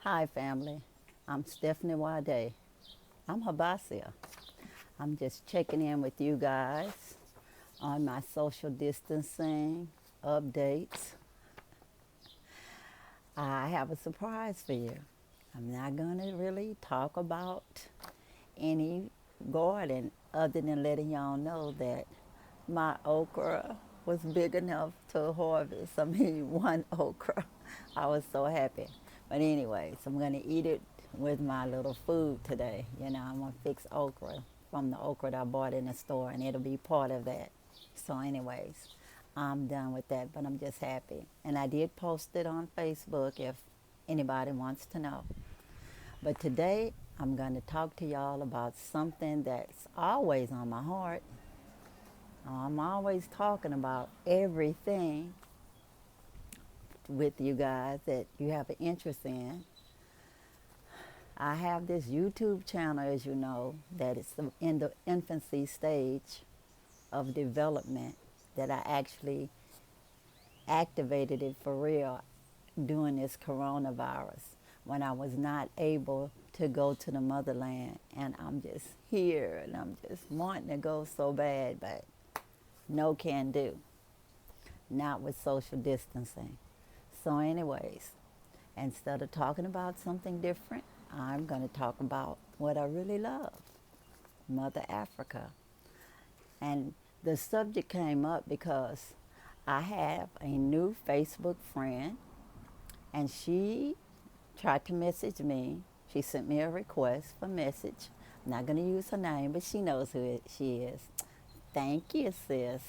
Hi, family. I'm Stephanie Wade. I'm Habasia. I'm just checking in with you guys on my social distancing updates. I have a surprise for you. I'm not going to really talk about any garden other than letting y'all know that my okra was big enough to harvest. I mean, one okra. I was so happy. But anyways, I'm gonna eat it with my little food today. I'm gonna fix okra from the okra that I bought in the store, and it'll be part of that. So, anyways, I'm done with that, but I'm just happy. And I did post it on Facebook if anybody wants to know. But today, I'm going to talk to y'all about something that's always on my heart. I'm always talking about everything with you guys that you have an interest in. I have this YouTube channel, as you know, that is in the infancy stage of development, that I actually activated it for real during this coronavirus when I was not able to go to the motherland. And I'm just here and I'm just wanting to go so bad, but no can do, not with social distancing. So, anyways, instead of talking about something different, I'm going to talk about what I really love, Mother Africa. And the subject came up because I have a new Facebook friend, and she tried to message me. She sent me a request for message. I'm not going to use her name, but she knows who she is. Thank you, sis.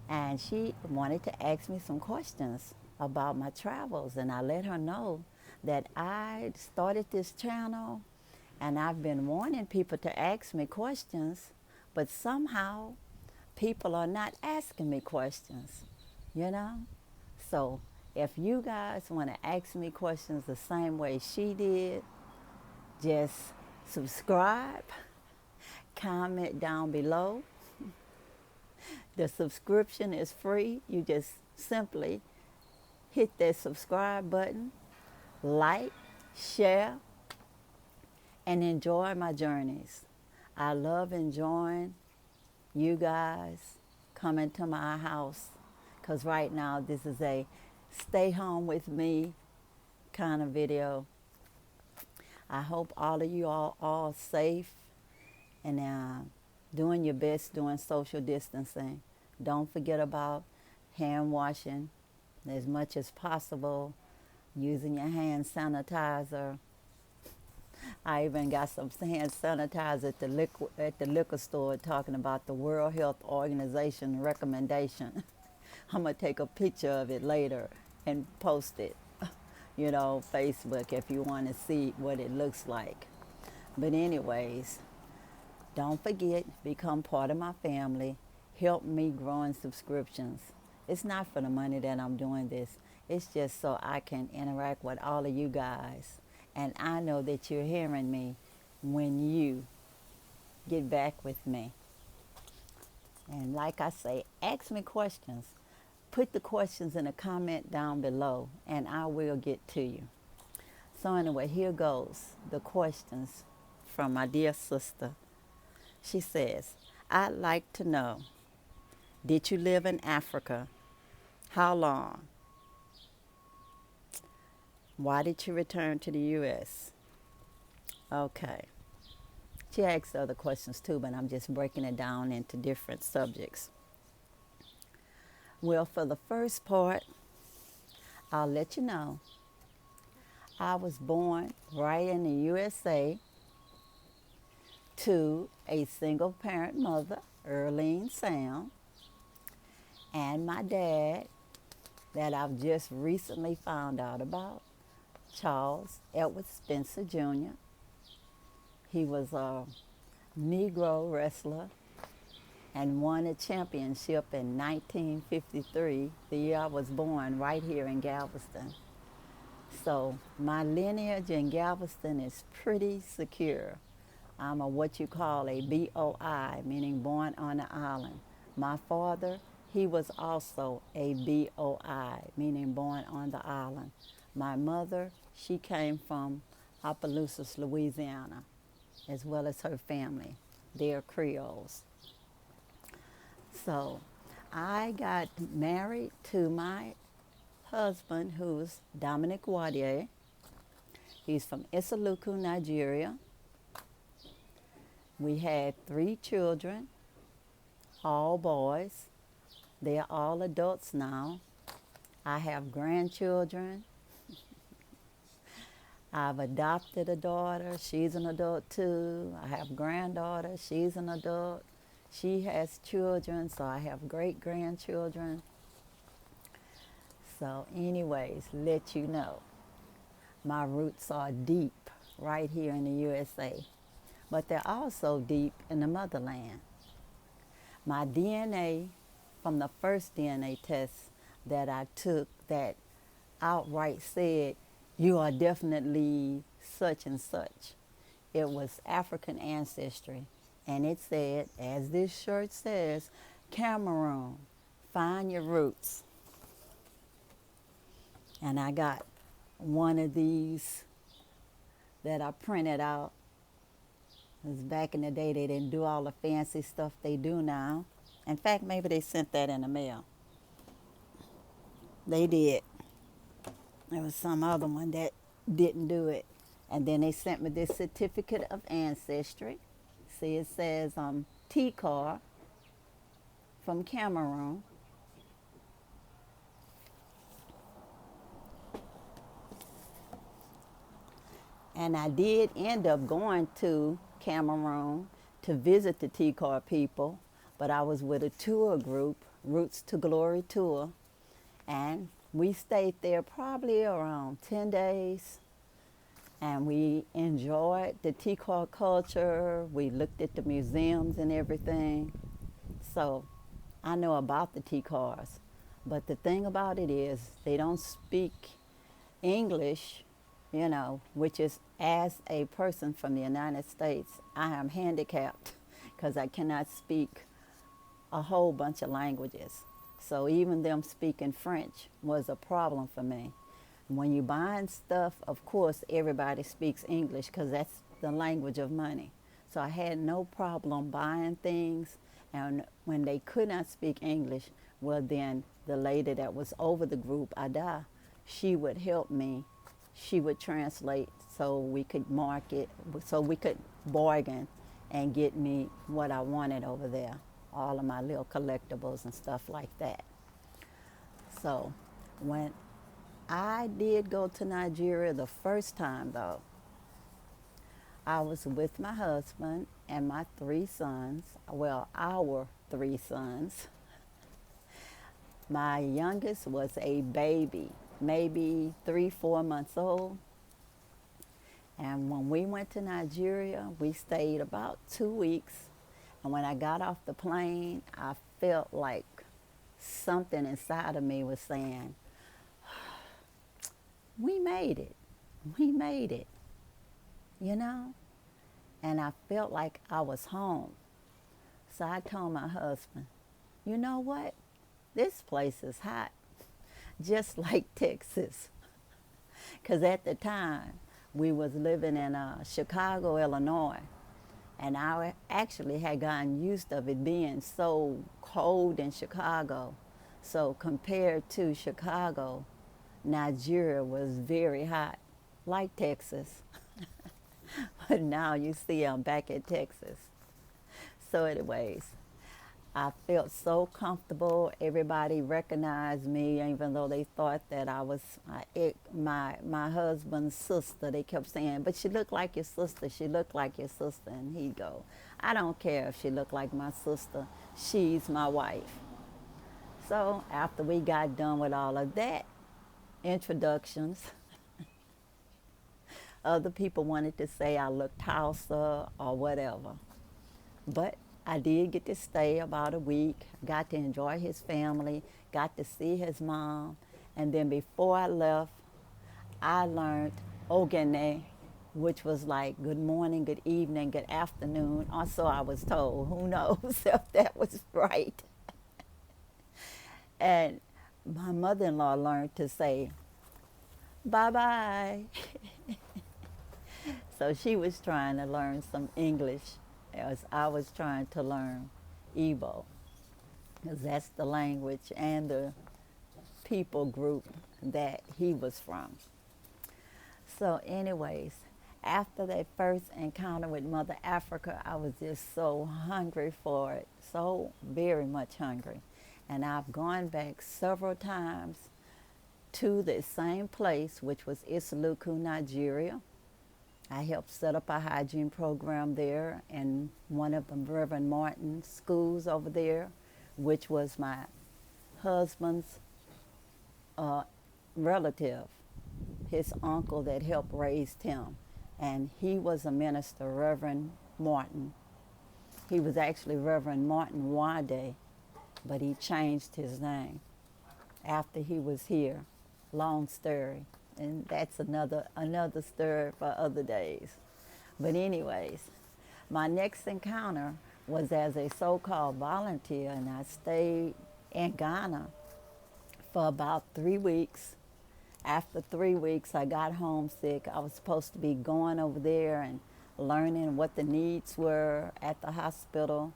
And she wanted to ask me some questions about my travels, and I let her know that I started this channel and I've been wanting people to ask me questions, but somehow people are not asking me questions, you know? So if you guys want to ask me questions the same way she did, just subscribe, comment down below. The subscription is free. You just simply hit that subscribe button, like, share, and enjoy my journeys. I love enjoying you guys coming to my house because right now this is a stay home with me kind of video. I hope all of you all safe and doing your best doing social distancing. Don't forget about hand washing as much as possible, using your hand sanitizer. I even got some hand sanitizer at the liquor store talking about the World Health Organization recommendation. I'm going to take a picture of it later and post it, Facebook if you want to see what it looks like. But anyways, don't forget, become part of my family. Help me growing subscriptions. It's not for the money that I'm doing this. It's just so I can interact with all of you guys. And I know that you're hearing me when you get back with me. And like I say, ask me questions. Put the questions in a comment down below and I will get to you. So anyway, here goes the questions from my dear sister. She says, I'd like to know, did you live in Africa? How long? Why did you return to the U.S.? Okay. She asked other questions too, but I'm just breaking it down into different subjects. Well, for the first part, I'll let you know. I was born right in the USA to a single parent mother, Earlene Sam, and my dad, that I've just recently found out about, Charles Edward Spencer Jr. He was a Negro wrestler and won a championship in 1953, the year I was born, right here in Galveston. So my lineage in Galveston is pretty secure. I'm a what you call a BOI, meaning born on the island. My father, he was also a BOI, meaning born on the island. My mother, she came from Opelousas, Louisiana, as well as her family. They're Creoles. So I got married to my husband, who's Dominic Wadier. He's from Isaluku, Nigeria. We had 3 children, all boys. They're all adults now. I have grandchildren. I've adopted a daughter. She's an adult too. I have a granddaughter. She's an adult. She has children, so I have great grandchildren. So, anyways, let you know, my roots are deep right here in the USA, but they're also deep in the motherland. My DNA from the first DNA test that I took that outright said, you are definitely such and such. It was African ancestry. And it said, as this shirt says, Cameroon, find your roots. And I got one of these that I printed out. It was back in the day, they didn't do all the fancy stuff they do now. In fact, maybe they sent that in the mail. They did. There was some other one that didn't do it. And then they sent me this certificate of ancestry. See, it says TCAR from Cameroon. And I did end up going to Cameroon to visit the TCAR people, but I was with a tour group, Roots to Glory Tour, and we stayed there probably around 10 days. And we enjoyed the TCAR culture. We looked at the museums and everything. So I know about the TCARs. But the thing about it is they don't speak English, which is, as a person from the United States, I am handicapped because I cannot speak a whole bunch of languages. So even them speaking French was a problem for me. When you buying stuff, of course, everybody speaks English because that's the language of money. So I had no problem buying things. And when they could not speak English, well, then the lady that was over the group, Ada, she would help me. She would translate so we could market, so we could bargain and get me what I wanted over there, all of my little collectibles and stuff like that. So when I did go to Nigeria the first time, though, I was with my husband and my 3 sons, well, our 3 sons. My youngest was a baby, maybe 3, 4 months old. And when we went to Nigeria, we stayed about 2 weeks. And when I got off the plane, I felt like something inside of me was saying, we made it. We made it, And I felt like I was home. So I told my husband, you know what? This place is hot, just like Texas. Because at the time, we was living in Chicago, Illinois. And I actually had gotten used of it being so cold in Chicago. So compared to Chicago, Nigeria was very hot, like Texas. But now you see I'm back in Texas. So anyways, I felt so comfortable. Everybody recognized me, even though they thought that I was my husband's sister. They kept saying, but she looked like your sister. She looked like your sister. And he'd go, I don't care if she looked like my sister. She's my wife. So after we got done with all of that, introductions, other people wanted to say I looked Hausa or whatever. But I did get to stay about a week, got to enjoy his family, got to see his mom. And then before I left, I learned Ogene, which was like good morning, good evening, good afternoon. Or so I was told. Who knows if that was right. And my mother-in-law learned to say Bye-bye. So she was trying to learn some English as I was trying to learn Igbo, because that's the language and the people group that he was from. So, anyways, after that first encounter with Mother Africa, I was just so hungry for it, so very much hungry. And I've gone back several times to the same place, which was Issaluku, Nigeria. I helped set up a hygiene program there in one of the Reverend Martin schools over there, which was my husband's uh, relative, his uncle that helped raise him. And he was a minister, Reverend Martin. He was actually Reverend Martin Wade, but he changed his name after he was here. Long story. And that's another story for other days. But anyways, my next encounter was as a so-called volunteer, and I stayed in Ghana for about 3 weeks. After 3 weeks, I got homesick. I was supposed to be going over there and learning what the needs were at the hospital,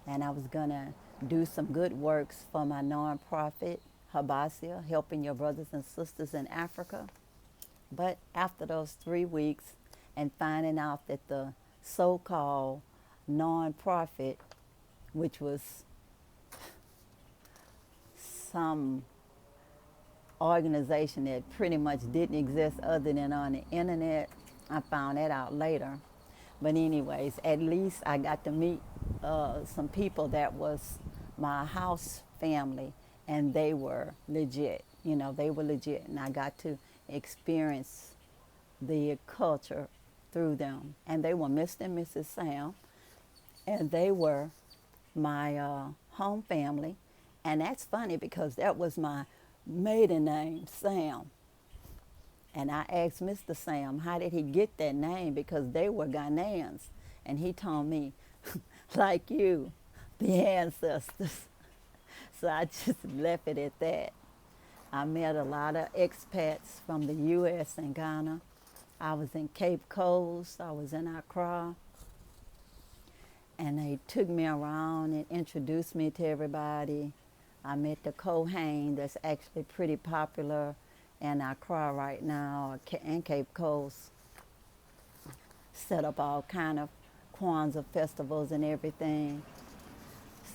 and I was gonna do some good works for my nonprofit, Habasia, helping your brothers and sisters in Africa. But after those 3 weeks and finding out that the so-called nonprofit, which was some organization that pretty much didn't exist other than on the internet, I found that out later. But anyways, at least I got to meet some people that was my house family, and they were legit. You know, they were legit, and I got to experience the culture through them. And they were Mr. and Mrs. Sam, and they were my home family. And that's funny because that was my maiden name, Sam. And I asked Mr. Sam, how did he get that name? Because they were Ghanaians. And he told me, like you, the ancestors. So I just left it at that. I met a lot of expats from the U.S. and Ghana. I was in Cape Coast, I was in Accra, and they took me around and introduced me to everybody. I met the Kohen that's actually pretty popular in Accra right now, and Cape Coast. Set up all kind of Kwanzaa festivals and everything.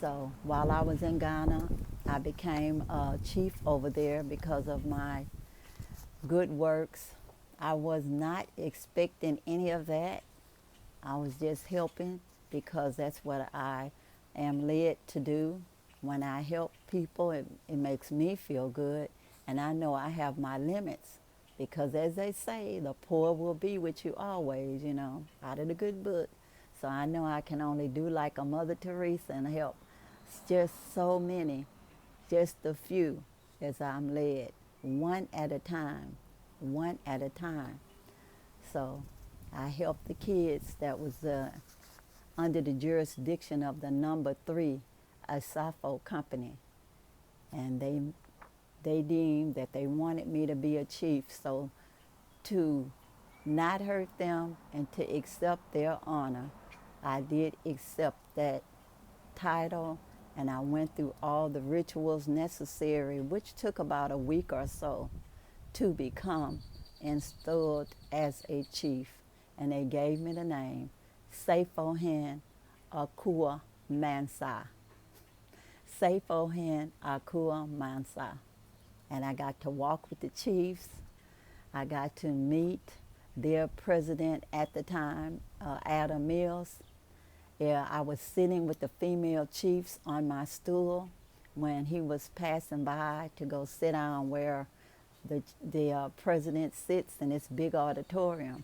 So while I was in Ghana, I became a chief over there because of my good works. I was not expecting any of that. I was just helping because that's what I am led to do. When I help people, it makes me feel good. And I know I have my limits because, as they say, the poor will be with you always, you know, out of the good book. So I know I can only do like a Mother Teresa and help just so many, just a few as I'm led, one at a time, one at a time. So I helped the kids that was under the jurisdiction of the number 3 Asafo company. And they deemed that they wanted me to be a chief. So to not hurt them and to accept their honor, I did accept that title, and I went through all the rituals necessary, which took about a week or so to become installed as a chief. And they gave me the name Seifohen Akua Mansa. Seifohen Akua Mansa. And I got to walk with the chiefs. I got to meet their president at the time, Adam Mills. Yeah, I was sitting with the female chiefs on my stool when he was passing by to go sit down where the president sits in this big auditorium.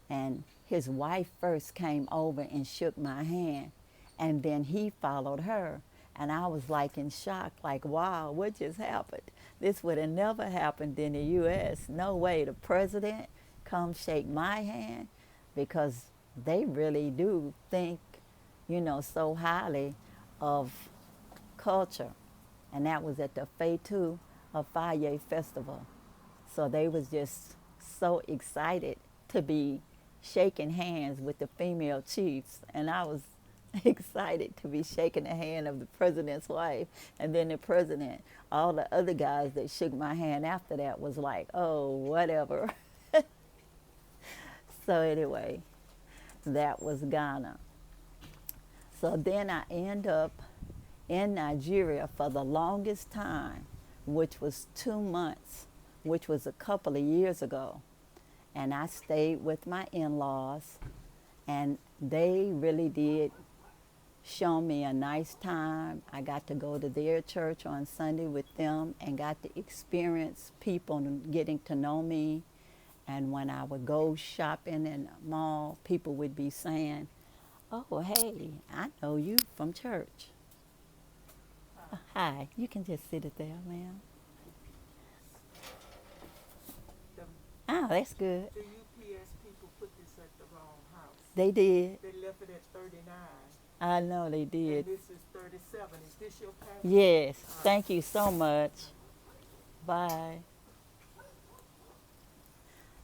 And his wife first came over and shook my hand, and then he followed her. And I was like in shock, like, wow, what just happened? This would have never happened in the U.S. No way, the president come shake my hand, because they really do think, you know, so highly of culture. And that was at the Fatu of Faye Festival. So they was just so excited to be shaking hands with the female chiefs, and I was excited to be shaking the hand of the president's wife. And then the president, all the other guys that shook my hand after that was like, oh, whatever. So anyway, that was Ghana. So then I end up in Nigeria for the longest time, which was 2 months, which was a couple of years ago. And I stayed with my in-laws, and they really did show me a nice time. I got to go to their church on Sunday with them and got to experience people getting to know me. And when I would go shopping in the mall, people would be saying, oh, hey, I know you from church. Hi, you can just sit it there, ma'am. Oh, that's good. The UPS people put this at the wrong house. They did. They left it at 39. I know they did. And this is 37. Is this your package? Yes. Thank you so much. Bye.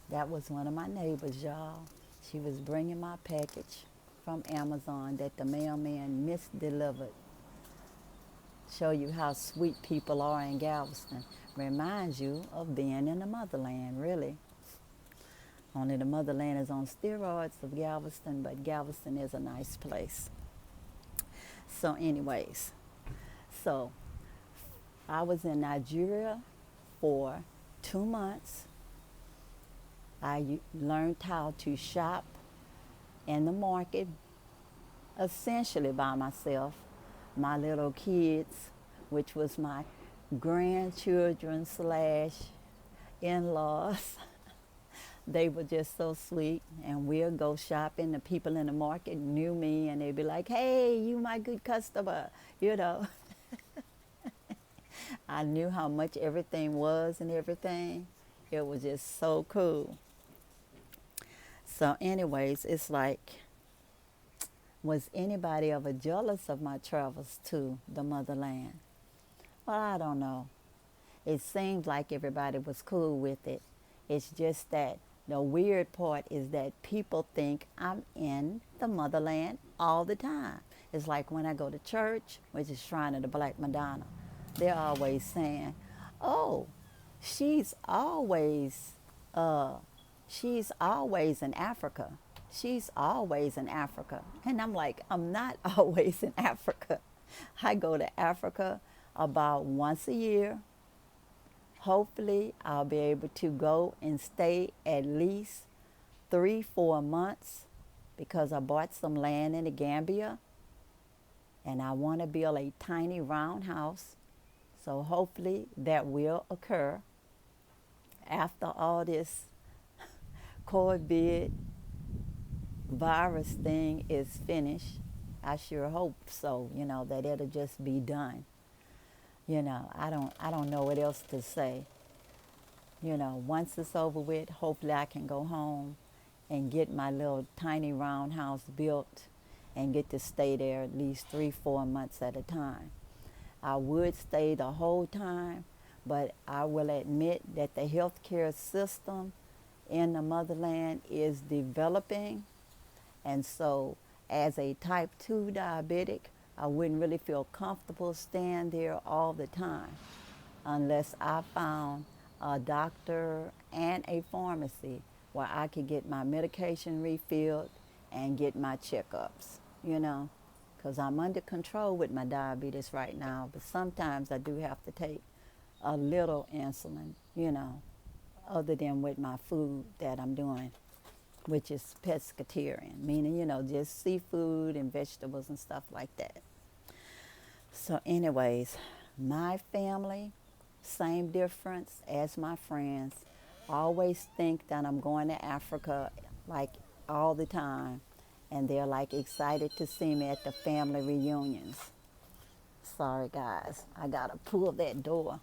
That was one of my neighbors, y'all. She was bringing my package from Amazon that the mailman misdelivered. Show you how sweet people are in Galveston. Reminds you of being in the motherland, really. Only the motherland is on steroids of Galveston, but Galveston is a nice place. So anyways, so I was in Nigeria for 2 months. I learned how to shop in the market essentially by myself. My little kids, which was my grandchildren / in-laws, they were just so sweet, and we'll go shopping. The people in the market knew me, and they'd be like, hey, you my good customer, you know. I knew how much everything was and everything. It was just so cool. So anyways, it's like, was anybody ever jealous of my travels to the motherland? Well, I don't know. It seemed like everybody was cool with it. It's just that the weird part is that people think I'm in the motherland all the time. It's like when I go to church, which is Shrine of the Black Madonna, they're always saying, oh, she's always in Africa. She's always in Africa. And I'm like, I'm not always in Africa. I go to Africa about once a year. Hopefully, I'll be able to go and stay at least 3-4 months because I bought some land in the Gambia and I want to build a tiny round house. So hopefully that will occur after all this COVID virus thing is finished. I sure hope so, that it'll just be done. I don't know what else to say. Once it's over with, hopefully I can go home and get my little tiny round house built and get to stay there at least 3-4 months at a time. I would stay the whole time, but I will admit that the healthcare system in the motherland is developing. And so as a type 2 diabetic, I wouldn't really feel comfortable staying there all the time unless I found a doctor and a pharmacy where I could get my medication refilled and get my checkups, because I'm under control with my diabetes right now, but sometimes I do have to take a little insulin, other than with my food that I'm doing, which is pescatarian, meaning, just seafood and vegetables and stuff like that. So anyways, my family, same difference as my friends, always think that I'm going to Africa like all the time, and they're like excited to see me at the family reunions. Sorry guys, I gotta pull that door.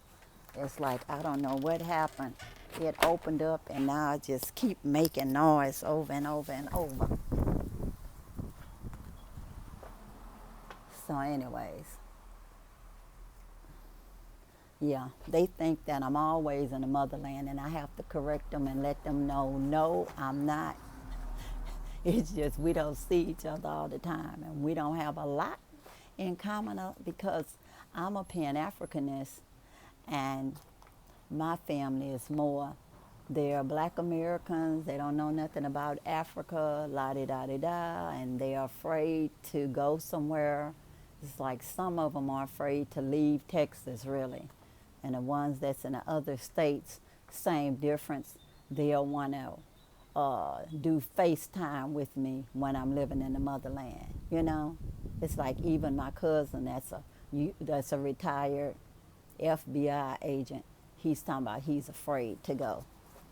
It's like, I don't know what happened. It opened up and now I just keep making noise over and over and over. So anyways, Yeah, they think that I'm always in the motherland, and I have to correct them and let them know, no, I'm not. It's just we don't see each other all the time, and we don't have a lot in common because I'm a Pan Africanist, and my family is more. They're Black Americans. They don't know nothing about Africa, la di da di da, and they're afraid to go somewhere. It's like some of them are afraid to leave Texas, really, and the ones that's in the other states, same difference. They'll want to do FaceTime with me when I'm living in the motherland. You know, it's like even my cousin that's a retired FBI agent. He's talking about he's afraid to go.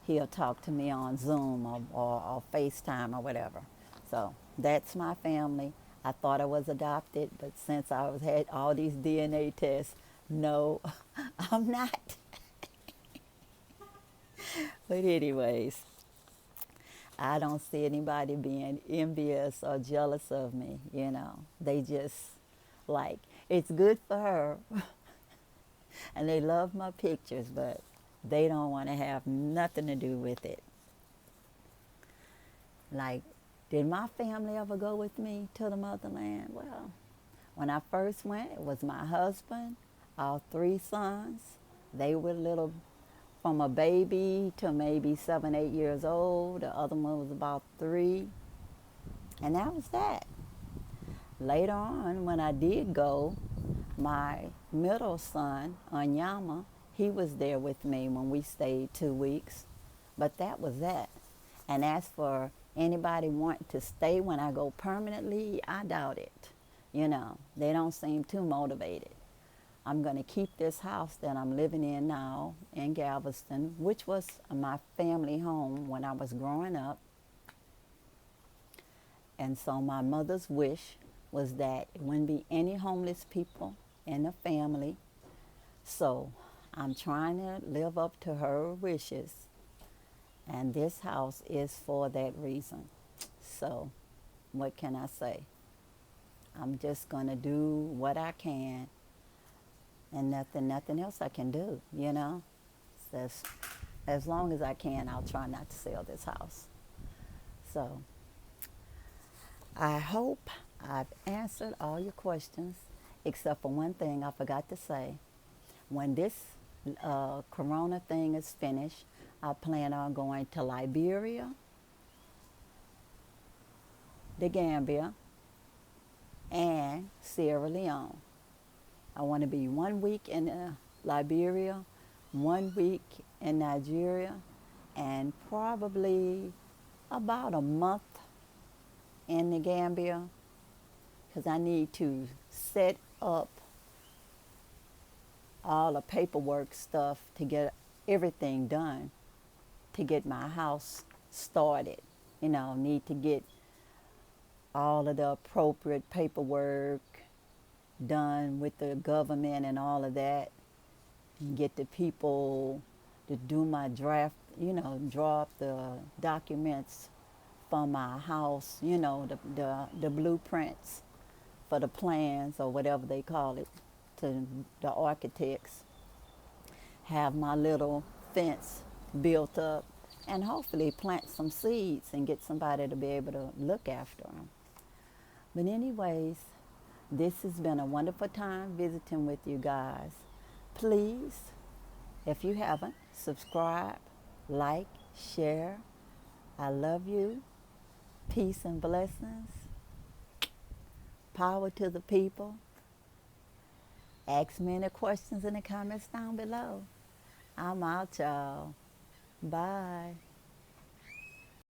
He'll talk to me on Zoom or FaceTime or whatever. So that's my family. I thought I was adopted, but since had all these DNA tests, no, I'm not. But anyways, I don't see anybody being envious or jealous of me, you know. They just like, it's good for her. And they love my pictures, but they don't want to have nothing to do with it. Like, did my family ever go with me to the motherland? Well, when I first went, it was my husband, our 3 sons. They were little, from a baby to maybe 7, 8 years old. The other one was about 3. And that was that. Later on, when I did go, my middle son, Anyama, he was there with me when we stayed 2 weeks. But that was that. And as for anybody wanting to stay when I go permanently, I doubt it. You know, they don't seem too motivated. I'm going to keep this house that I'm living in now in Galveston, which was my family home when I was growing up. And so my mother's wish was that it wouldn't be any homeless people in the family. So I'm trying to live up to her wishes. And this house is for that reason. So what can I say? I'm just going to do what I can, and nothing else I can do, you know. So as long as I can, I'll try not to sell this house. So I hope I've answered all your questions, except for one thing I forgot to say. When this corona thing is finished, I plan on going to Liberia, the Gambia, and Sierra Leone. I want to be 1 week in Liberia, 1 week in Nigeria, and probably about a month in the Gambia, because I need to set up all the paperwork stuff to get everything done to get my house started. You know, need to get all of the appropriate paperwork done with the government and all of that, and get the people to do my draft, you know, draw up the documents for my house, you know, the blueprints for the plans or whatever they call it, to the architects, have my little fence built up, and hopefully plant some seeds and get somebody to be able to look after them. But anyways, this has been a wonderful time visiting with you guys. Please, if you haven't, subscribe, like, share. I love you. Peace and blessings. Power to the people. Ask me any questions in the comments down below. I'm out, y'all. Bye.